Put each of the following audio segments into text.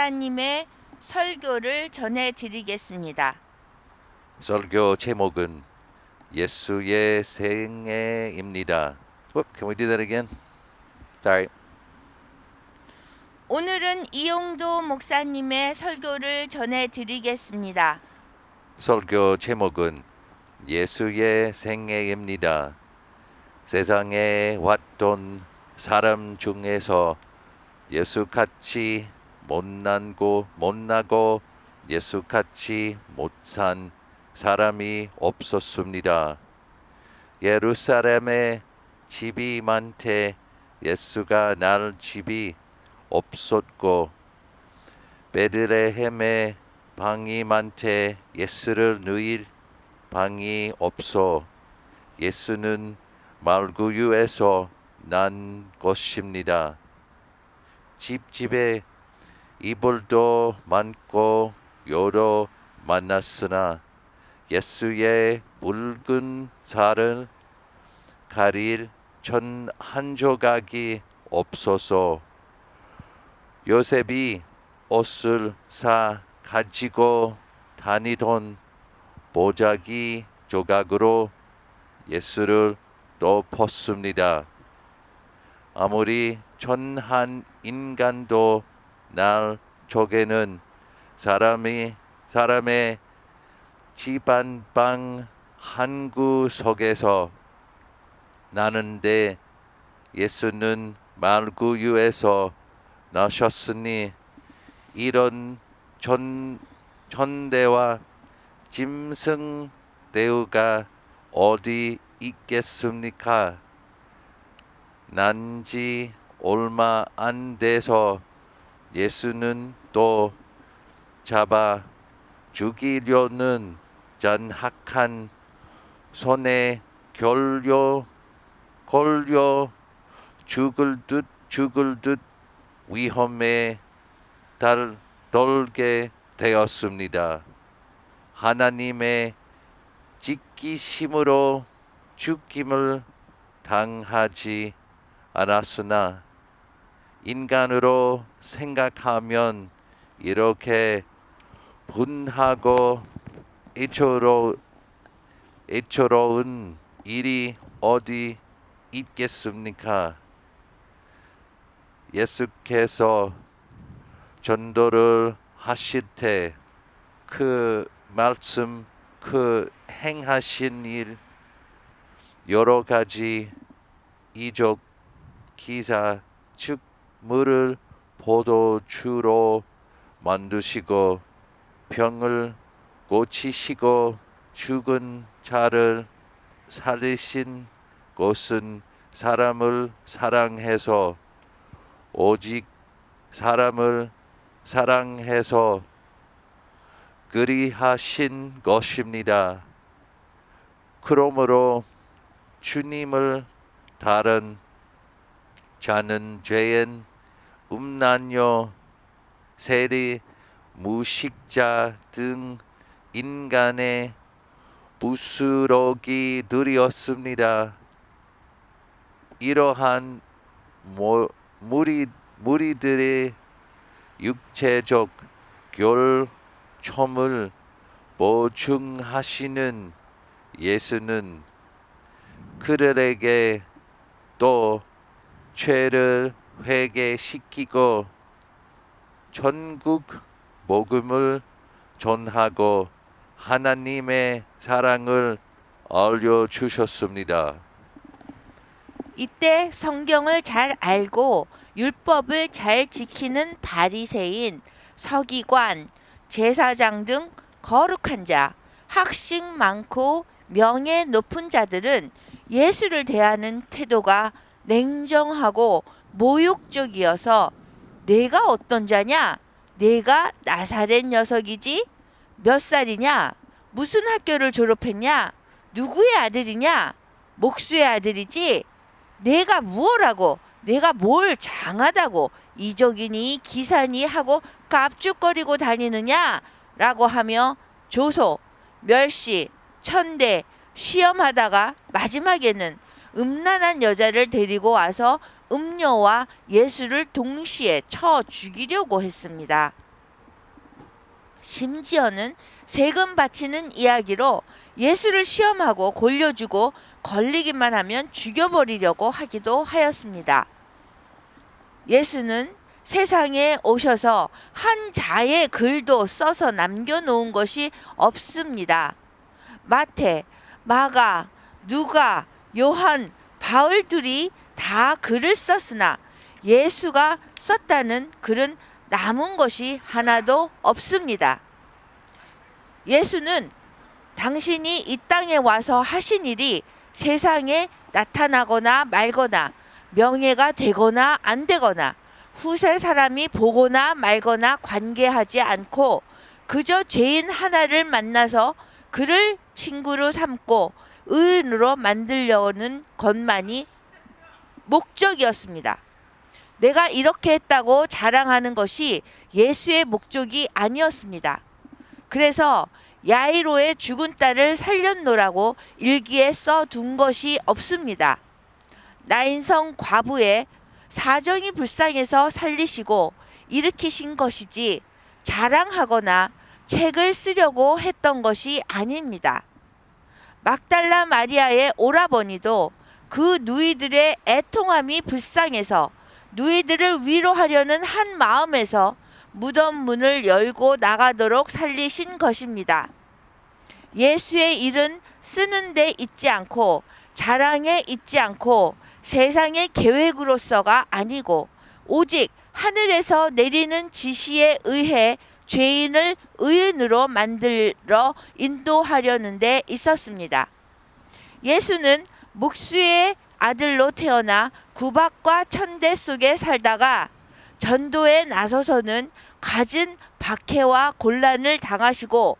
목사님의 설교를 전해드리겠습니다. 설교 제목은 예수의 생애입니다. Can we do that again? Sorry. 오늘은 이용도 목사님의 설교를 전해드리겠습니다. 설교 제목은 예수의 생애입니다. 세상에 왔던 사람 중에서 예수같이 못나고 예수같이 못산 사람이 없었습니다. 예루살렘에 집이 많되 예수가 날 집이 없었고 베들레헴에 방이 많되 예수를 누일 방이 없어 예수는 말구유에서 난 것입니다. 집집에 이불도 많고 여러 많았으나 예수의 붉은 살을 가릴 천 한 조각이 없어서 요셉이 옷을 사 가지고 다니던 보자기 조각으로 예수를 덮었습니다. 아무리 천한 인간도 날 쪼개는 사람의 집안방 한 구석에서 나는데 예수는 말구유에서 나셨으니 이런 천대와 짐승 대우가 어디 있겠습니까? 난지 얼마 안 돼서 예수는 또 잡아 죽이려는 잔악한 손에 걸려 죽을 듯 위험에 떨게 되었습니다. 하나님의 지키심으로 죽임을 당하지 않았으나 인간으로 생각하면 이렇게 분하고 애처로운 일이 어디 있겠습니까? 예수께서 전도를 하실 때 그 말씀, 그 행하신 일 여러 가지 이적 기사 즉 물을 포도주로 만드시고 병을 고치시고 죽은 자를 살리신 것은 사람을 사랑해서 오직 사람을 사랑해서 그리하신 것입니다. 그러므로 주님을 다른 자는 죄인, 음란녀, 세리, 무식자 등 인간의 부스러기들이었습니다. 이러한 무리들의 육체적 결점을 보충하시는 예수는 그들에게 또 죄를 회개시키고 천국 복음을 전하고 하나님의 사랑을 알려주셨습니다. 이때 성경을 잘 알고 율법을 잘 지키는 바리새인, 서기관, 제사장 등 거룩한 자, 학식 많고 명예 높은 자들은 예수를 대하는 태도가 냉정하고 모욕적이어서 내가 어떤 자냐? 내가 나사렛 녀석이지? 몇 살이냐? 무슨 학교를 졸업했냐? 누구의 아들이냐? 목수의 아들이지? 내가 무엇하고 내가 뭘 장하다고 이적이니 기사니 하고 깝죽거리고 다니느냐? 라고 하며 조소, 멸시, 천대, 시험하다가 마지막에는 음란한 여자를 데리고 와서 음녀와 예수를 동시에 쳐 죽이려고 했습니다. 심지어는 세금 바치는 이야기로 예수를 시험하고 골려주고 걸리기만 하면 죽여버리려고 하기도 하였습니다. 예수는 세상에 오셔서 한 자의 글도 써서 남겨놓은 것이 없습니다. 마태, 마가, 누가, 요한, 바울들이 다 글을 썼으나 예수가 썼다는 글은 남은 것이 하나도 없습니다. 예수는 당신이 이 땅에 와서 하신 일이 세상에 나타나거나 말거나 명예가 되거나 안 되거나 후세 사람이 보거나 말거나 관계하지 않고 그저 죄인 하나를 만나서 그를 친구로 삼고 의인으로 만들려는 것만이 목적이었습니다. 내가 이렇게 했다고 자랑하는 것이 예수의 목적이 아니었습니다. 그래서 야이로의 죽은 딸을 살렸노라고 일기에 써둔 것이 없습니다. 나인성 과부의 사정이 불쌍해서 살리시고 일으키신 것이지 자랑하거나 책을 쓰려고 했던 것이 아닙니다. 막달라 마리아의 오라버니도 그 누이들의 애통함이 불쌍해서 누이들을 위로하려는 한 마음에서 무덤 문을 열고 나가도록 살리신 것입니다. 예수의 일은 쓰는 데 있지 않고 자랑에 있지 않고 세상의 계획으로서가 아니고 오직 하늘에서 내리는 지시에 의해 죄인을 의인으로 만들어 인도하려는 데 있었습니다. 예수는 목수의 아들로 태어나 구박과 천대 속에 살다가 전도에 나서서는 갖은 박해와 곤란을 당하시고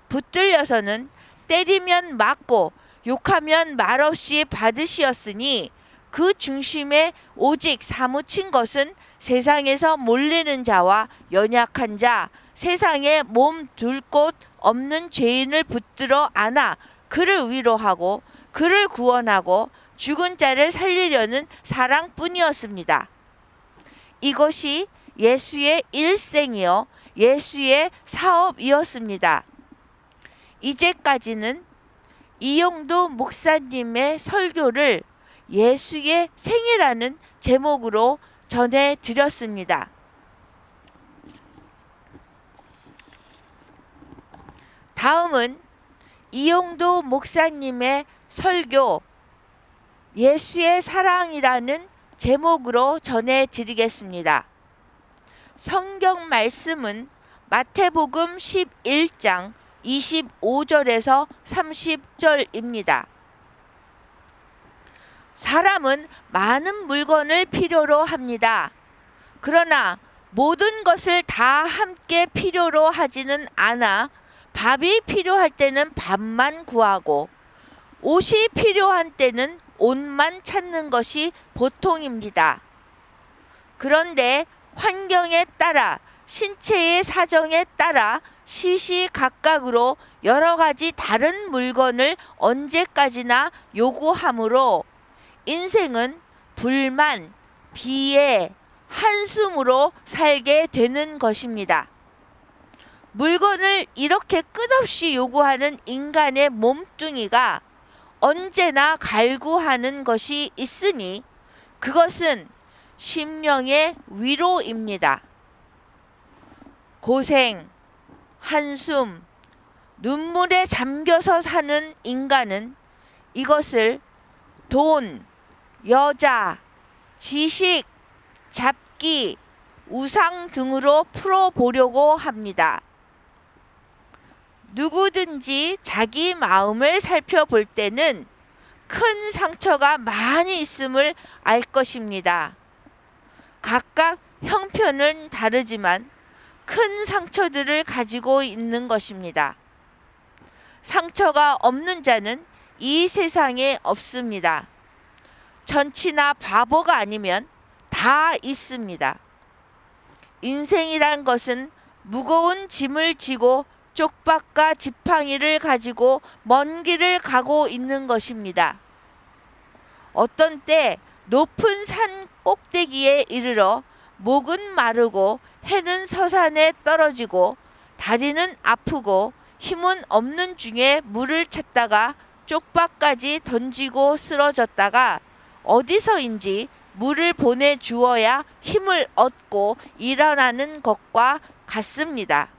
붙들려서는 때리면 맞고 욕하면 말없이 받으시었으니 그 중심에 오직 사무친 것은 세상에서 몰리는 자와 연약한 자, 세상에 몸 둘 곳 없는 죄인을 붙들어 안아 그를 위로하고 그를 구원하고 죽은 자를 살리려는 사랑뿐이었습니다. 이것이 예수의 일생이요 예수의 사업이었습니다. 이제까지는 이용도 목사님의 설교를 예수의 생애라는 제목으로 전해드렸습니다. 다음은 이용도 목사님의 설교 예수의 사랑이라는 제목으로 전해드리겠습니다. 성경 말씀은 마태복음 11장 25절에서 30절입니다. 사람은 많은 물건을 필요로 합니다. 그러나 모든 것을 다 함께 필요로 하지는 않아 밥이 필요할 때는 밥만 구하고 옷이 필요한 때는 옷만 찾는 것이 보통입니다. 그런데 환경에 따라 신체의 사정에 따라 시시각각으로 여러 가지 다른 물건을 언제까지나 요구하므로 인생은 불만, 비애, 한숨으로 살게 되는 것입니다. 물건을 이렇게 끝없이 요구하는 인간의 몸뚱이가 언제나 갈구하는 것이 있으니 그것은 심령의 위로입니다. 고생, 한숨, 눈물에 잠겨서 사는 인간은 이것을 돈, 여자, 지식, 잡기, 우상 등으로 풀어보려고 합니다. 누구든지 자기 마음을 살펴볼 때는 큰 상처가 많이 있음을 알 것입니다. 각각 형편은 다르지만 큰 상처들을 가지고 있는 것입니다. 상처가 없는 자는 이 세상에 없습니다. 천치나 바보가 아니면 다 있습니다. 인생이란 것은 무거운 짐을 지고 쪽박과 지팡이를 가지고 먼 길을 가고 있는 것입니다. 어떤 때 높은 산 꼭대기에 이르러 목은 마르고 해는 서산에 떨어지고 다리는 아프고 힘은 없는 중에 물을 찾다가 쪽박까지 던지고 쓰러졌다가 어디서인지 물을 보내주어야 힘을 얻고 일어나는 것과 같습니다.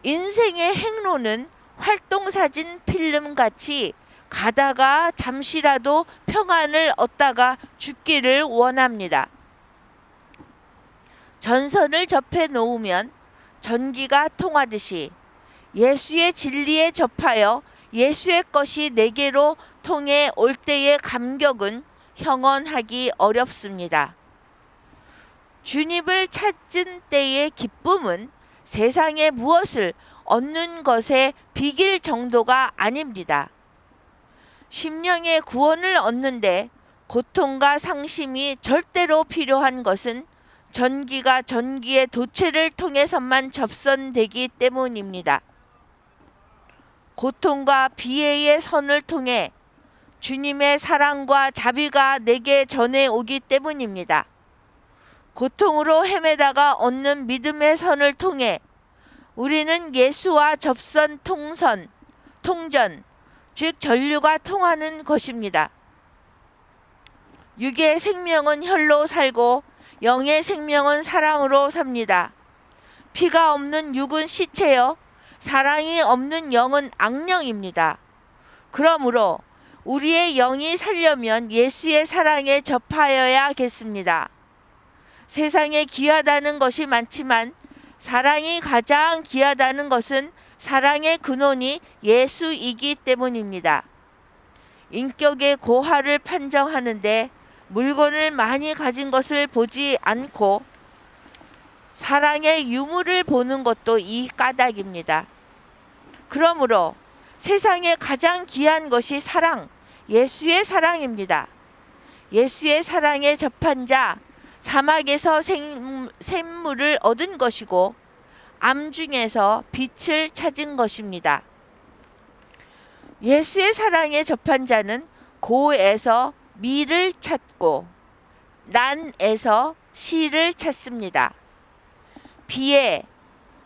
인생의 행로는 활동사진 필름같이 가다가 잠시라도 평안을 얻다가 죽기를 원합니다. 전선을 접해 놓으면 전기가 통하듯이 예수의 진리에 접하여 예수의 것이 내게로 통해 올 때의 감격은 형언하기 어렵습니다. 주님을 찾은 때의 기쁨은 세상에 무엇을 얻는 것에 비길 정도가 아닙니다. 심령의 구원을 얻는데 고통과 상심이 절대로 필요한 것은 전기가 전기의 도체를 통해서만 접선되기 때문입니다. 고통과 비애의 선을 통해 주님의 사랑과 자비가 내게 전해오기 때문입니다. 고통으로 헤매다가 얻는 믿음의 선을 통해 우리는 예수와 접선 통전, 즉 전류가 통하는 것입니다. 육의 생명은 혈로 살고 영의 생명은 사랑으로 삽니다. 피가 없는 육은 시체요, 사랑이 없는 영은 악령입니다. 그러므로 우리의 영이 살려면 예수의 사랑에 접하여야겠습니다. 세상에 귀하다는 것이 많지만 사랑이 가장 귀하다는 것은 사랑의 근원이 예수이기 때문입니다. 인격의 고하를 판정하는데 물건을 많이 가진 것을 보지 않고 사랑의 유무를 보는 것도 이 까닭입니다. 그러므로 세상에 가장 귀한 것이 사랑, 예수의 사랑입니다. 예수의 사랑에 접한 자, 사막에서 샘물을 얻은 것이고 암중에서 빛을 찾은 것입니다. 예수의 사랑에 접한 자는 고에서 미를 찾고 난에서 시를 찾습니다. 비애,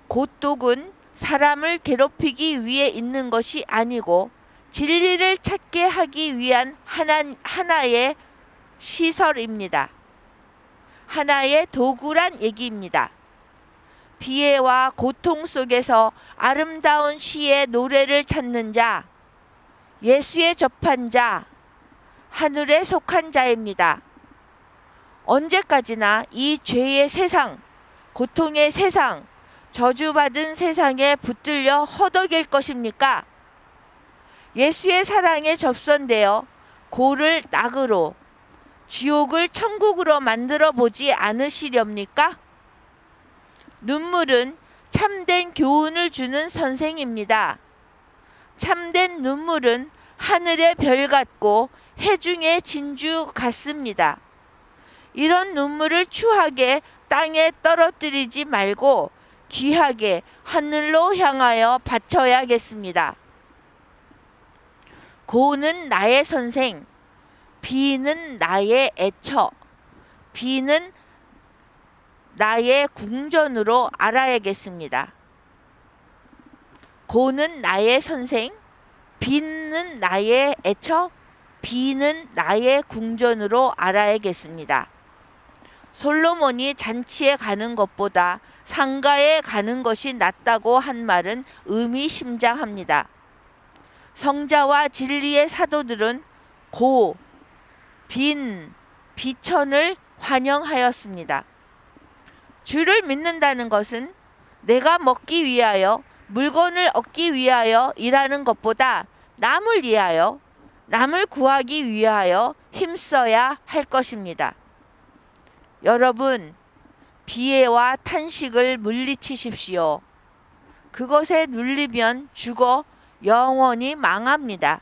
고독은 사람을 괴롭히기 위해 있는 것이 아니고 진리를 찾게 하기 위한 하나의 시설입니다. 하나의 도구란 얘기입니다. 비애와 고통 속에서 아름다운 시의 노래를 찾는 자, 예수에 접한 자, 하늘에 속한 자입니다. 언제까지나 이 죄의 세상, 고통의 세상, 저주받은 세상에 붙들려 허덕일 것입니까? 예수의 사랑에 접선되어 고를 낙으로, 지옥을 천국으로 만들어 보지 않으시렵니까? 눈물은 참된 교훈을 주는 선생입니다. 참된 눈물은 하늘의 별 같고 해중의 진주 같습니다. 이런 눈물을 추하게 땅에 떨어뜨리지 말고 귀하게 하늘로 향하여 바쳐야겠습니다. 고는 나의 선생, 비는 나의 애처, 비는 나의 궁전으로 알아야겠습니다. 고는 나의 선생, 비는 나의 애처, 비는 나의 궁전으로 알아야겠습니다. 솔로몬이 잔치에 가는 것보다 상가에 가는 것이 낫다고 한 말은 의미심장합니다. 성자와 진리의 사도들은 고, 빈, 비천을 환영하였습니다. 주를 믿는다는 것은 내가 먹기 위하여, 물건을 얻기 위하여 일하는 것보다 남을 위하여, 남을 구하기 위하여 힘써야 할 것입니다. 여러분, 비애와 탄식을 물리치십시오. 그것에 눌리면 죽어 영원히 망합니다.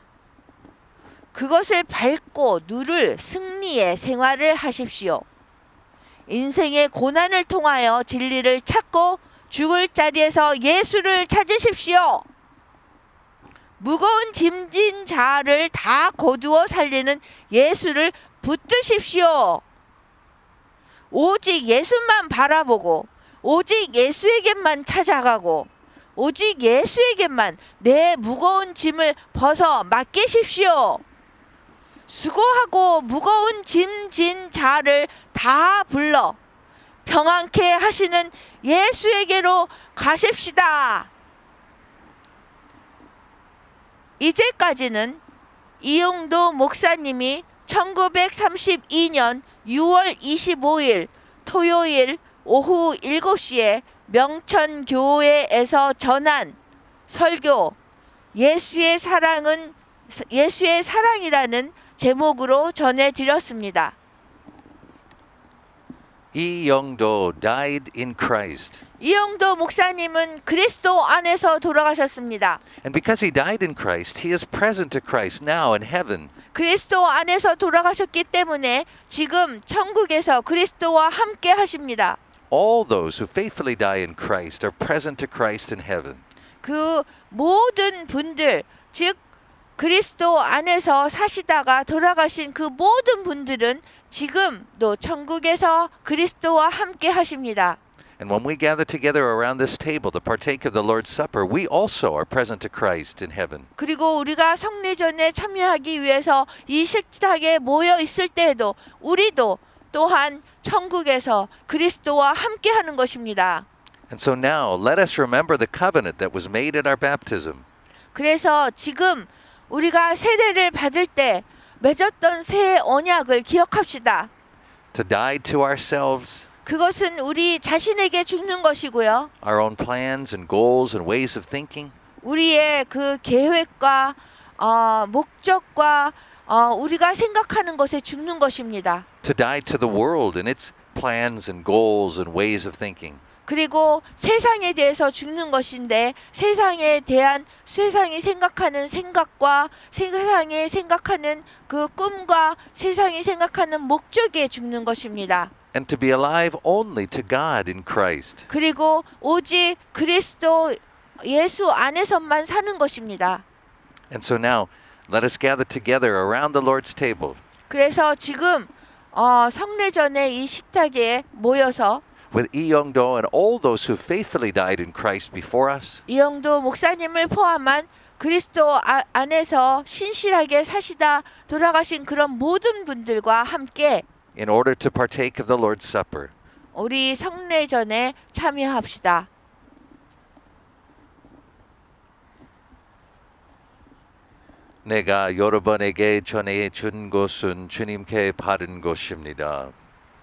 그것을 밟고 누를 승리의 생활을 하십시오. 인생의 고난을 통하여 진리를 찾고 죽을 자리에서 예수를 찾으십시오. 무거운 짐진 자를 다 거두어 살리는 예수를 붙드십시오. 오직 예수만 바라보고 오직 예수에게만 찾아가고 오직 예수에게만 내 무거운 짐을 벗어 맡기십시오. 수고하고 무거운 짐 진 자를 다 불러 평안케 하시는 예수에게로 가십시다. 이제까지는 이용도 목사님이 1932년 6월 25일 토요일 오후 7시에 명천교회에서 전한 설교 예수의 사랑이라는 제목으로 전해드렸습니다. 이영도 died in Christ. 이용도 목사님은 그리스도 안에서 돌아가셨습니다. And because he died in Christ, he is present to Christ now in heaven. 그리스도 안에서 돌아가셨기 때문에 지금 천국에서 그리스도와 함께 하십니다. All those who faithfully die in Christ are present to Christ in heaven. 그 모든 분들, 즉 그리스도 안에서 사시다가 돌아가신 그 모든 분들은 지금도 천국에서 그리스도와 함께 하십니다. And when we gather together around this table to partake of the Lord's Supper, we also are present to Christ in heaven. 그리고 우리가 성례전에 참여하기 위해서 이 식탁에 모여 있을 때에도 우리도 또한 천국에서 그리스도와 함께 하는 것입니다. And so now let us remember the covenant that was made at our baptism. 그래서 지금 우리가 세례를 받을 때 맺었던 새 언약을 기억합시다. To die to ourselves, 그것은 우리 자신에게 죽는 것이고요. our own plans and goals and ways of thinking. 우리의 그 계획과 목적과 우리가 생각하는 것에 죽는 것입니다. To die to the world and its plans and goals and ways of thinking. 그리고 세상에 대해서 죽는 것인데 세상에 대한 세상이 생각하는 생각과 세상이 생각하는 그 꿈과 세상이 생각하는 목적에 죽는 것입니다. And to be alive only to God in Christ. 그리고 오직 그리스도 예수 안에서만 사는 것입니다. And so now let us gather together around the Lord's table 그래서 지금 성례전에 이 식탁에 모여서 with Lee Young-do and all those who faithfully died in Christ before us. 이영도 목사님을 포함한 그리스도 안에서 신실하게 사시다 돌아가신 그런 모든 분들과 함께 in order to partake of the Lord's Supper. 우리 성례전에 참여합시다. 내가 여러분에게 전해 준 것은 주님께 받은 것입니다.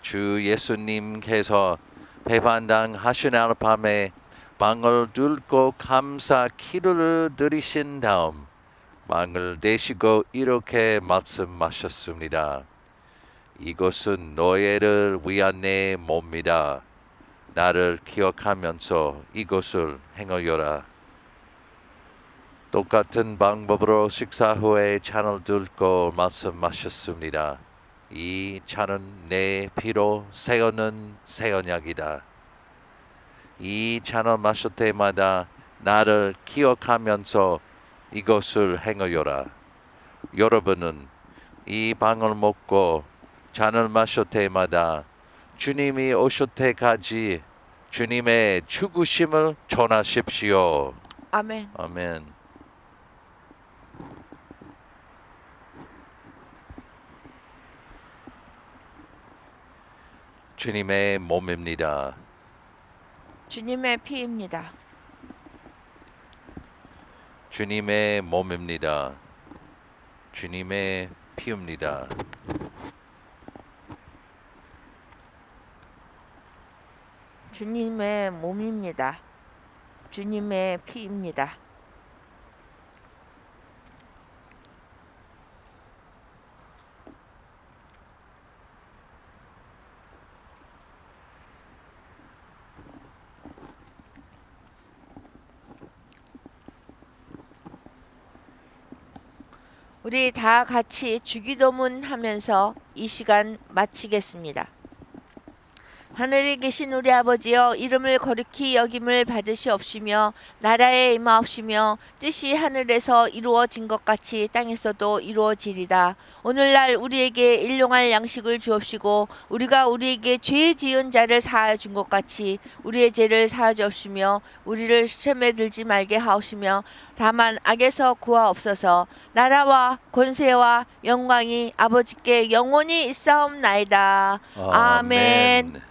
주 예수님께서 배반당 하시날 밤에 빵을 들고 감사 기도를 드리신 다음 빵을 대시고 이렇게 말씀하셨습니다. 이것은 너희를 위한 내 몸이다. 나를 기억하면서 이것을 행하여라. 똑같은 방법으로 식사 후에 잔을 들고 말씀하셨습니다. 이 잔은 내 피로 세우는 새 언약이다. 이 잔을 마실 때마다 나를 기억하면서 이것을 행하여라. 여러분은 이 빵을 먹고 잔을 마실 때마다 주님이 오실 때까지 주님의 죽으심을 전하십시오. 아멘. 아멘. 주님의 몸입니다. 주님의 피입니다. 주님의 몸입니다. 주님의 피입니다. 주님의 몸입니다. 주님의 피입니다. 우리 다 같이 주기도문 하면서 이 시간 마치겠습니다. 하늘에 계신 우리 아버지여, 이름을 거룩히 여김을 받으시옵시며 나라에 임하옵시며 뜻이 하늘에서 이루어진 것 같이 땅에서도 이루어지리다. 오늘날 우리에게 일용할 양식을 주옵시고 우리가 우리에게 죄 지은 자를 사하여 준 것 같이 우리의 죄를 사하여 주옵시며 우리를 시험에 들지 말게 하옵시며 다만 악에서 구하옵소서. 나라와 권세와 영광이 아버지께 영원히 있사옵나이다. 아멘.